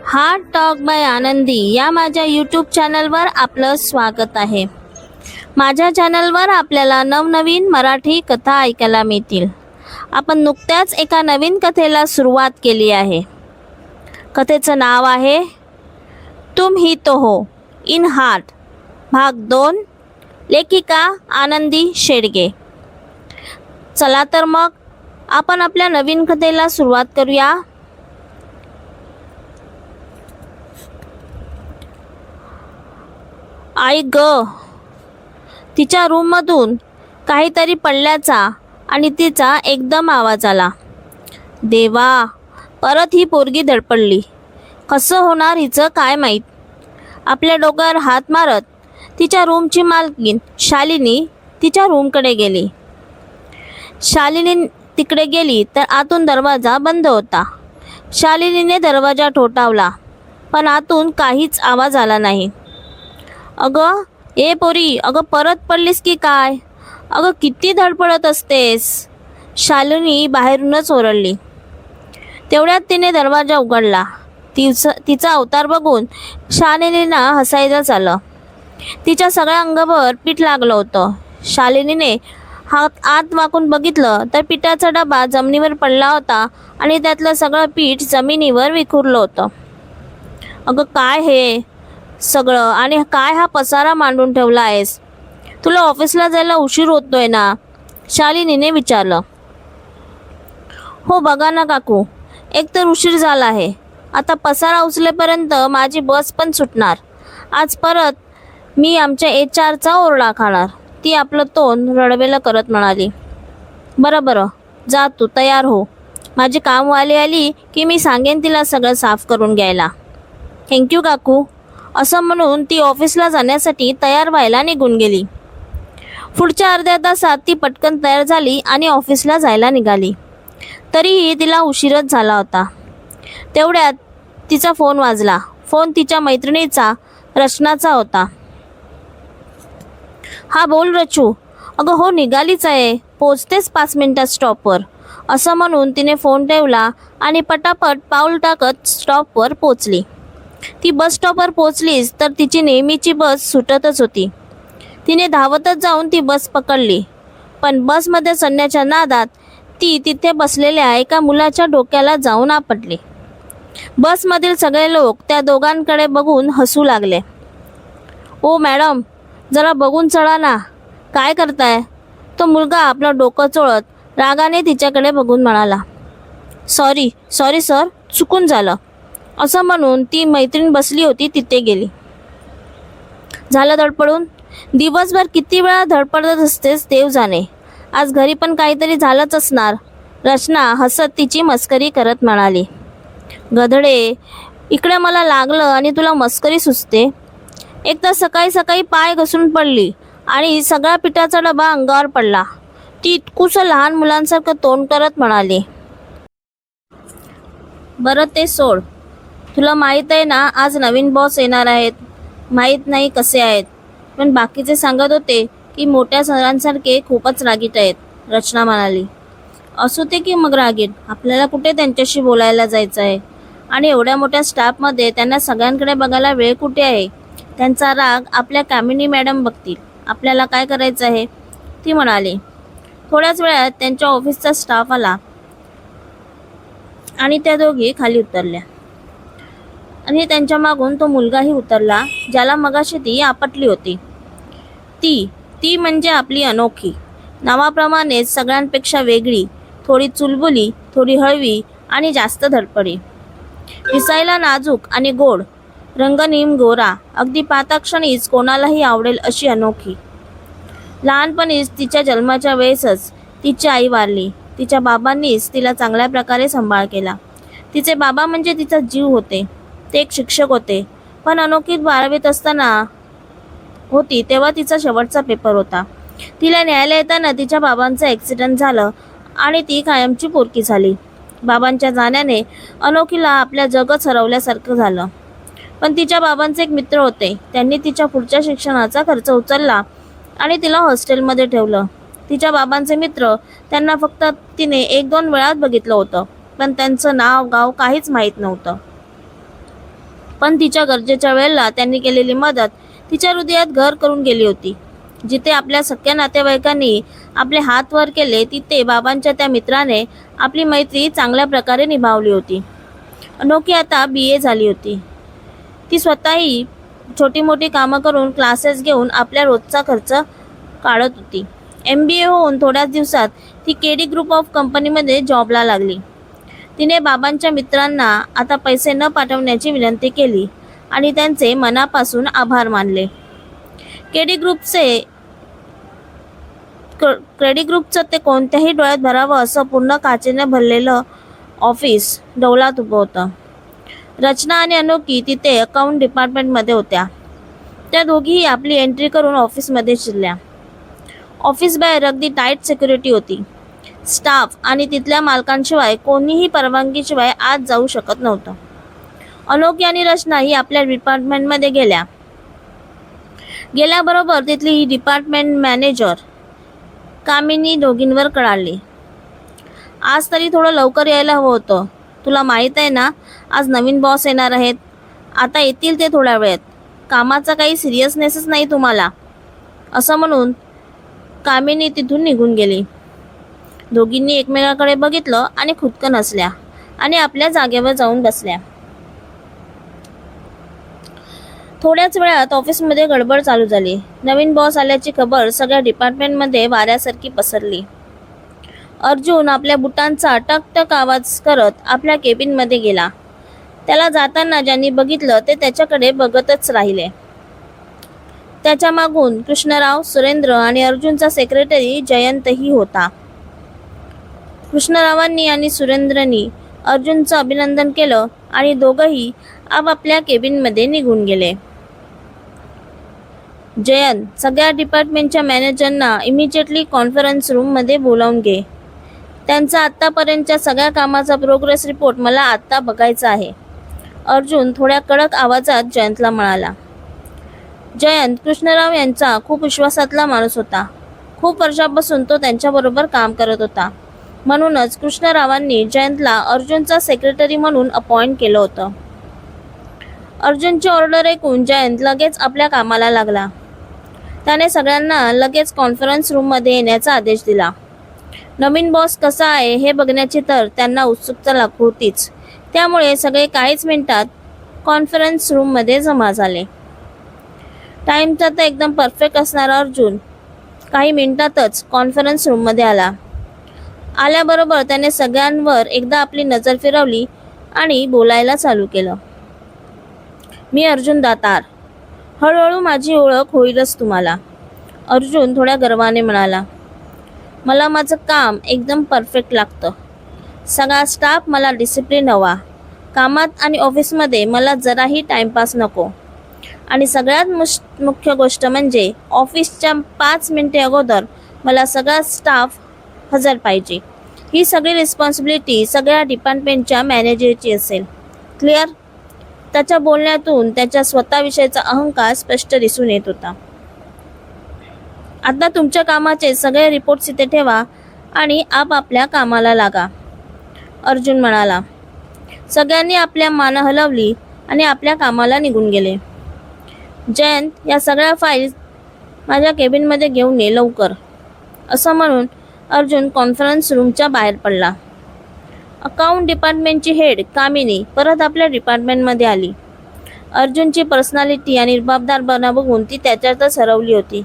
Heart talk bye आनंदी या माझ्या यूट्यूब चॅनलवर आपलं स्वागत आहे. माझ्या चॅनलवर आपल्याला नवनवीन मराठी कथा ऐकायला मिळतील. आपण नुकत्याच एका नवीन कथेला सुरुवात केली आहे. कथेचं नाव आहे तुम ही तो हो इन हार्ट भाग 2. लेखिका आनंदी शेडगे. चला तर मग आपण आपल्या नवीन कथेला सुरुवात करूया. आई ग. तिच्या रूममधून काहीतरी पडल्याचा आणि तिचा एकदम आवाज आला. देवा, परत ही पोरगी धडपडली. कसं होणार हिचं काय माहीत. आपल्या डोक्यावर हात मारत तिच्या रूमची मालकीण शालिनी तिच्या रूमकडे गेली. शालिनी तिकडे गेली तर आतून दरवाजा बंद होता. शालिनीने दरवाजा ठोठावला पण आतून काहीच आवाज आला नाही. अगं ए पोरी, अगं परत पडलीस की काय? अगं किती धडपडत असतेस? शालिनी बाहेरूनच ओरडली. तेवढ्यात तिने दरवाजा उघडला. तिचा अवतार बघून शालिनीला हसायचं आलं. तिच्या सगळ्या अंगावर पीठ लागलं होतं. शालिनीने हात आत वाकून बघितलं तर पिठाचा डबा जमिनीवर पडला होता आणि त्यातलं सगळं पीठ जमिनीवर विखुरलं होतं. अगं काय हे सगळं आणि काय हा पसारा मांडून ठेवला आहेस? तुला ऑफिसला जायला उशीर होतोय ना? शालिनीने विचारलं. हो बघा ना काकू, एकतर उशीर झाला आहे. आता पसारा उचलेपर्यंत माझी बस पण सुटणार. आज परत मी आमच्या HR ओरडा खाणार. ती आपलं तोंड रडवेलं करत म्हणाली. बरं बरं, जा तू तयार हो. माझी कामवाली आली की मी सांगेन तिला सगळं साफ करून घ्यायला. थँक्यू काकू, असं म्हणून ती ऑफिसला जाण्यासाठी तयार व्हायला निघून गेली. पुढच्या अर्ध्या तासात ती पटकन तयार झाली आणि ऑफिसला जायला निघाली. तरीही तिला उशीरच झाला होता. तेवढ्यात तिचा फोन वाजला. फोन तिच्या मैत्रिणीचा रचनाचा होता. हा बोल रचू. अगं हो निघालीच आहे, पोचतेच 5 मिनिटात स्टॉपवर. असं म्हणून तिने फोन ठेवला आणि पटापट पाऊल टाकत स्टॉपवर पोचली. ती बस स्टॉपवर पोचलीच तर तिची नेहमीची बस सुटतच होती. तिने धावतच जाऊन ती बस पकडली. पण बसमध्ये चढण्याच्या नादात ती तिथे बसलेल्या एका मुलाच्या डोक्याला जाऊन आपटली. बसमधील सगळे लोक त्या दोघांकडे बघून हसू लागले. ओ मॅडम, जरा बघून चढा ना, काय करताय? तो मुलगा आपलं डोकं चोळत रागाने तिच्याकडे बघून म्हणाला. सॉरी सर, चुकून झालं. असं म्हणून ती मैत्रीण बसली होती तिथे गेली. झालं धडपडून? दिवसभर किती वेळा धडपडत असतेस देव जाणे. आज घरी पण काहीतरी झालंच असणार. रचना हसत तिची मस्करी करत म्हणाली. गधडे, इकडे मला लागलं आणि तुला मस्करी सुचते. एक तर सकाळी सकाळी पाय घसरून पडली आणि सगळा पिठाचा डबा अंगावर पडला. ती इतकुसं लहान मुलांसारखं तोंड करत म्हणाली. बरं ते सोड. तुला माहीत आहे ना आज नवीन बॉस येणार आहेत. माहीत नाही कसे आहेत, पण बाकीचे सांगत होते की मोठ्या सरांसारखे खूपच रागीट आहेत. रचना म्हणाली. असू ते की मग रागीट, आपल्याला कुठे त्यांच्याशी बोलायला जायचं आहे. आणि एवढ्या मोठ्या स्टाफमध्ये त्यांना सगळ्यांकडे बघायला वेळ कुठे आहे? त्यांचा राग आपल्या कामिनी मॅडम बघतील. आपल्याला काय करायचं आहे? ती म्हणाली. थोड्याच वेळात त्यांच्या ऑफिसचा स्टाफ आला आणि त्या दोघी खाली उतरल्या आणि त्यांच्या मागून तो मुलगाही उतरला ज्याला मगाशी ती आपटली होती. ती म्हणजे आपली अनोखी. नावाप्रमाणेच सगळ्यांपेक्षा वेगळी, थोडी चुलबुली, थोडी हळवी आणि जास्त धडपडी. दिसायला नाजूक आणि गोड, रंग नीम गोरा, अगदी पाहताक्षणीच कोणालाही आवडेल अशी अनोखी. लहानपणीच तिच्या जन्माच्या वेळेसच तिची आई वारली. तिच्या बाबांनीच तिला चांगल्या प्रकारे सांभाळ केला. तिचे बाबा म्हणजे तिचा जीव होते. ते एक शिक्षक होते. पण अनोखी 12वीत असताना होती तेव्हा तिचा शेवटचा पेपर होता. तिला न्यायला येताना तिच्या बाबांचं ॲक्सिडेंट झालं आणि ती कायमची पोरकी झाली. बाबांच्या जाण्याने अनोखीला आपल्या जगच हरवल्यासारखं झालं. पण तिच्या बाबांचे एक मित्र होते. त्यांनी तिच्या पुढच्या शिक्षणाचा खर्च उचलला आणि तिला हॉस्टेलमध्ये ठेवलं. तिच्या बाबांचे मित्र त्यांना फक्त तिने 1-2 वेळाच बघितलं होतं, पण त्यांचं नाव गाव काहीच माहीत नव्हतं. पण तिच्या गरजेच्या वेळेला त्यांनी केलेली मदत तिच्या हृदयात घर करून गेली होती. जिथे आपल्या सख्या नातेवाईकांनी आपले हात वर केले तिथे बाबांच्या त्या मित्राने आपली मैत्री चांगल्या प्रकारे निभावली होती. अनोखी आता BA झाली होती. ती स्वतःही छोटी मोठी कामं करून क्लासेस घेऊन आपल्या रोजचा खर्च काढत होती. MBA होऊन थोड्याच दिवसात ती KD ग्रुप ऑफ कंपनीमध्ये जॉबला लागली. तिने बाबांच्या मित्रांना आता पैसे न पाठवण्याची विनंती केली आणि त्यांचे मनापासून आभार मानले. KD ग्रुपचं ते कोणत्याही डोळ्यात भरावं असं पूर्ण काचेने भरलेलं ऑफिस डौलात उभं होतं. रचना आणि अनोखी तिथे अकाउंट डिपार्टमेंटमध्ये होत्या. त्या दोघीही आपली एंट्री करून ऑफिसमध्ये शिरल्या. ऑफिस बाहेर अगदी टाईट सिक्युरिटी होती. स्टाफ आणि तिथल्या मालकांशिवाय कोणीही परवानगीशिवाय आत जाऊ शकत नव्हतं. अनोखी आणि रचना ही आपल्या डिपार्टमेंटमध्ये गेल्याबरोबर तिथली ही डिपार्टमेंट मॅनेजर कामिनी दोघींवर कळाली. आज तरी थोडं लवकर यायला हवं होतं. तुला माहीत आहे ना, आज नवीन बॉस येणार आहेत. आता येतील ते थोड्या वेळात. कामाचा काही सिरियसनेसच नाही तुम्हाला, असं म्हणून कामिनी तिथून निघून गेली. दोघींनी एकमेकांकडे बघितलं आणि खुदकन हसल्या आणि आपल्या जागेवर जाऊन बसल्या. थोड्याच वेळात ऑफिसमध्ये गडबड चालू झाली. नवीन बॉस आल्याची खबर सगळ्या डिपार्टमेंटमध्ये वाऱ्यासारखी पसरली. अर्जुन आपल्या बुटांचा टकटक आवाज करत आपल्या केबिनमध्ये गेला. त्याला जाताना ज्यांनी बघितलं ते त्याच्याकडे बघतच राहिले. त्याच्या मागून कृष्णराव, सुरेंद्र आणि अर्जुनचा सेक्रेटरी जयंतही होता. कृष्णरावांनी आणि सुरेंद्रनी अर्जुनचं अभिनंदन केलं आणि दोघंही आपापल्या केबिनमध्ये निघून गेले. जयंत, सगळ्या डिपार्टमेंटच्या मॅनेजरना इमिजिएटली कॉन्फरन्स रूममध्ये बोलावून घे. त्यांचा आत्तापर्यंतच्या सगळ्या कामाचा प्रोग्रेस रिपोर्ट मला आत्ता बघायचा आहे. अर्जुन थोड्या कडक आवाजात जयंतला म्हणाला. जयंत कृष्णराव यांचा खूप विश्वासातला माणूस होता. खूप वर्षापासून तो त्यांच्याबरोबर काम करत होता. म्हणूनच कृष्णरावांनी जयंतला अर्जुनचा सेक्रेटरी म्हणून अपॉइंट केलं होतं. अर्जुनची ऑर्डर ऐकून जयंत लगेच आपल्या कामाला लागला. त्याने सगळ्यांना लगेच कॉन्फरन्स रूममध्ये येण्याचा आदेश दिला. नवीन बॉस कसा आहे हे बघण्याची तर त्यांना उत्सुकता होतीच. त्यामुळे सगळे काहीच मिनिटात कॉन्फरन्स रूममध्ये जमा झाले. टाईमचा तर एकदम परफेक्ट असणारा अर्जुन काही मिनिटातच कॉन्फरन्स रूममध्ये आला. आल्याबरोबर त्याने सगळ्यांवर एकदा आपली नजर फिरवली आणि बोलायला चालू केलं. मी अर्जुन दातार. हळूहळू माझी ओळख होईलच तुम्हाला. अर्जुन थोड्या गर्वाने म्हणाला. मला माझं काम एकदम परफेक्ट लागतं. सगळा स्टाफ मला डिसिप्लिन हवा. कामात आणि ऑफिसमध्ये मला जराही टाइमपास नको. आणि सगळ्यात मुख्य गोष्ट म्हणजे ऑफिसच्या 5 मिनिटे अगोदर मला सगळा स्टाफ हजर पाहिजे. ही सगळी रिस्पॉन्सिबिलिटी सगळ्या डिपार्टमेंटच्या मॅनेजरची असेल. क्लिअर? त्याच्या बोलण्यातून त्याच्या स्वतःविषयीचा अहंकार स्पष्ट दिसून येत होता. आता तुमच्या कामाचे सगळे रिपोर्ट्स इथे ठेवा आणि आपापल्या कामाला लागा, अर्जुन म्हणाला. सगळ्यांनी आपल्या मान हलवली आणि आपल्या कामाला निघून गेले. जयंत, या सगळ्या फाईल्स माझ्या केबिनमध्ये घेऊन ये लवकर, असं म्हणून अर्जुन कॉन्फरन्स रूमच्या बाहेर पडला. अकाउंट डिपार्टमेंटची हेड कामिनी परत आपल्या डिपार्टमेंटमध्ये आली. अर्जुनची पर्सनॅलिटी आणि जबाबदारपणा बघून ती त्याच्यातच हरवली होती.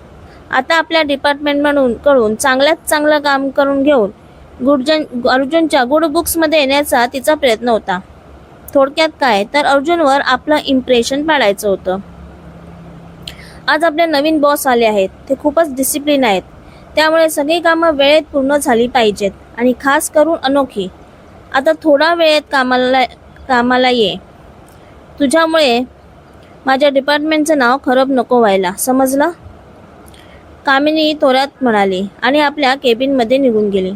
आता आपल्या डिपार्टमेंटकडून चांगल्यात चांगलं काम करून घेऊन अर्जुनच्या गुड बुक्समध्ये येण्याचा तिचा प्रयत्न होता. थोडक्यात काय तर अर्जुनवर आपलं इम्प्रेशन पाडायचं होतं. आज आपले नवीन बॉस आले आहेत. ते खूपच डिसिप्लिन आहेत. त्यामुळे सगळी कामं वेळेत पूर्ण झाली पाहिजेत आणि खास करून अनोखी. आता थोडा वेळेत कामाला ये. तुझ्यामुळे माझ्या डिपार्टमेंटचं नाव खराब नको व्हायला, समजलं? कामिनी थोड्यात म्हणाली आणि आपल्या केबिनमध्ये निघून गेली.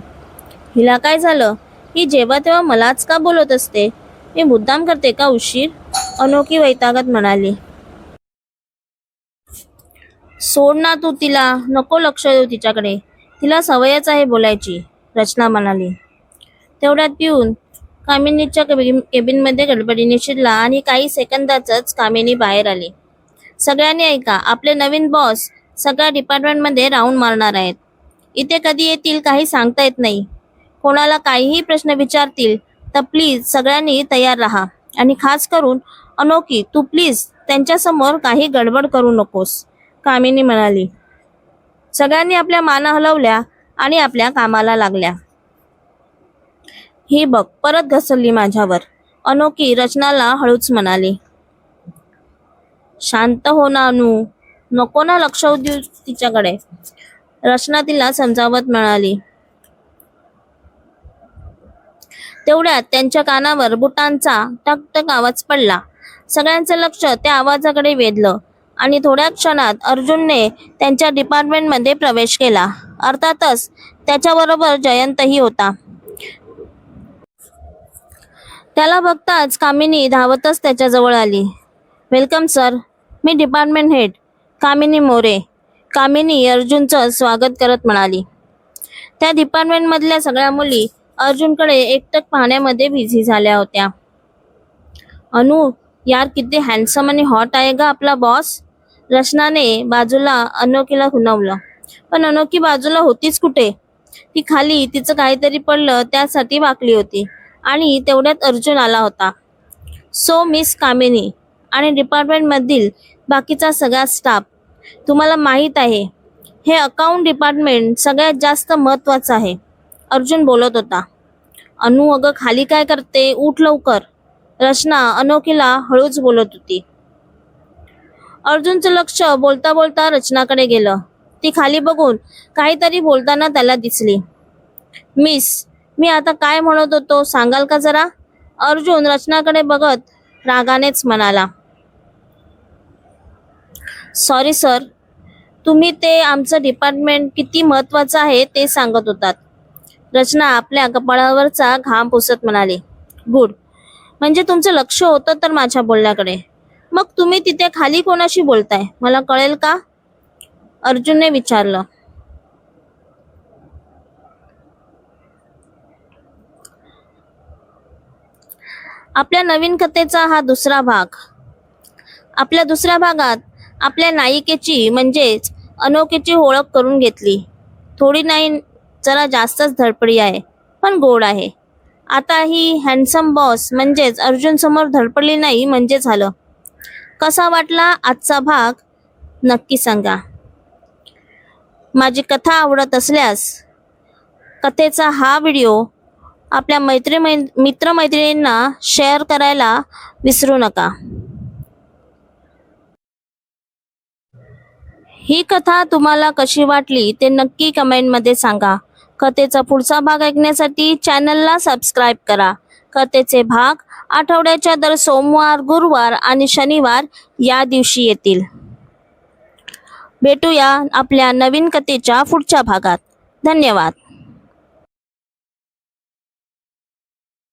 हिला काय झालं? ही जेव्हा तेव्हा मलाच का बोलत असते? मी मुद्दाम करते का उशीर? अनोखी वैतागत म्हणाली. सोड ना तू तिला, नको लक्ष देऊ तिच्याकडे. तिला सवयच आहे बोलायची, रचना म्हणाली. तेवढ्यात पिऊन कामिनीच्या केबिनमध्ये गडबडीने शिरला आणि काही सेकंदातच कामिनी बाहेर आली. सगळ्यांनी ऐका, आपले नवीन बॉस सगळ्या डिपार्टमेंटमध्ये राऊंड मारणार आहेत. इथे कधी येतील काही सांगता येत नाही. कोणाला काहीही प्रश्न विचारतील तर प्लीज सगळ्यांनी तयार राहा. आणि खास करून अनोखी, तू प्लीज त्यांच्यासमोर काही गडबड करू नकोस, कामिनी म्हणाली. सगळ्यांनी आपल्या माना हलवल्या आणि आपल्या कामाला लागल्या. ही बघ, परत घसरली माझ्यावर, अनोखी रचनाला हळूच म्हणाली. शांत हो ना अनु, नको ना लक्ष देऊ तिच्याकडे, रचना तिला समजावत म्हणाली. तेवढ्यात त्यांच्या कानावर बुटांचा टकटक आवाज पडला. सगळ्यांचं लक्ष त्या आवाजाकडे वेधलं आणि थोड्या क्षणात अर्जुनने त्यांच्या डिपार्टमेंटमध्ये प्रवेश केला. अर्थातच त्याच्याबरोबर जयंतही होता. त्याला बघताच कामिनी धावतच त्याच्याजवळ आली. वेलकम सर, मी डिपार्टमेंट हेड कामिनी मोरे, कामिनी अर्जुनचं स्वागत करत म्हणाली. त्या डिपार्टमेंटमधल्या सगळ्या मुली अर्जुनकडे एकटक पाहण्यामध्ये बिझी झाल्या होत्या. अनु यार, किती हँडसम आणि हॉट आहे ग आपला बॉस, रचनाने बाजूला अनोखीला खुणावलं. पण अनोखी बाजूला होतीच कुठे, ती खाली तिचं काहीतरी पडलं त्यासाठी वाकली होती. आणि तेवढ्यात अर्जुन आला होता. सो मिस कामिनी आणि डिपार्टमेंटमधील बाकीचा सगळा स्टाफ, तुम्हाला माहीत आहे हे अकाउंट डिपार्टमेंट सगळ्यात जास्त महत्त्वाचं आहे, अर्जुन बोलत होता. अनु अगं खाली काय करते, उठ लवकर, रचना अनोखीला हळूच बोलत होती. अर्जुनचं लक्ष बोलता बोलता रचनाकडे गेलं. ती खाली बघून काहीतरी बोलताना त्याला दिसली. मिस, मी आता काय म्हणत होतो सांगाल का जरा, अर्जुन रचनाकडे बघत रागानेच म्हणाला. सॉरी सर, तुम्ही ते आमचं डिपार्टमेंट किती महत्वाचं आहे ते सांगत होतात, रचना आपल्या कपाळावरचा घाम पुसत म्हणाली. गुड, म्हणजे तुमचं लक्ष होतं तर माझ्या बोलण्याकडे. मग तुम्ही तिथे खाली कोणाशी बोलताय मला कळेल का, अर्जुनने विचारलं. आपल्या नवीन कथेचा हा दुसरा भाग. आपल्या दुसऱ्या भागात आपल्या नायिकेची म्हणजेच अनोखीची ओळख करून घेतली. थोडी नाही, जरा जास्तच धडपडी आहे, पण गोड आहे. आता ही हँडसम बॉस म्हणजेच अर्जुन समोर धडपडली नाही म्हणजे झालं. कसा वाटला आजचा भाग नक्की सांगा. माझी कथा आवडत असल्यास कथेचा हा व्हिडिओ आपल्या मित्रमैत्रिणींना शेअर करायला विसरू नका. ही कथा तुम्हाला कशी वाटली ते नक्की कमेंटमध्ये सांगा. कथेचा पुढचा भाग ऐकण्यासाठी चॅनलला सबस्क्राईब करा. कथेचे भाग आठवड्याच्या दर सोमवार, गुरुवार आणि शनिवार या दिवशी येतील. भेटूया आपल्या नवीन कथेच्या पुढच्या भागात. धन्यवाद.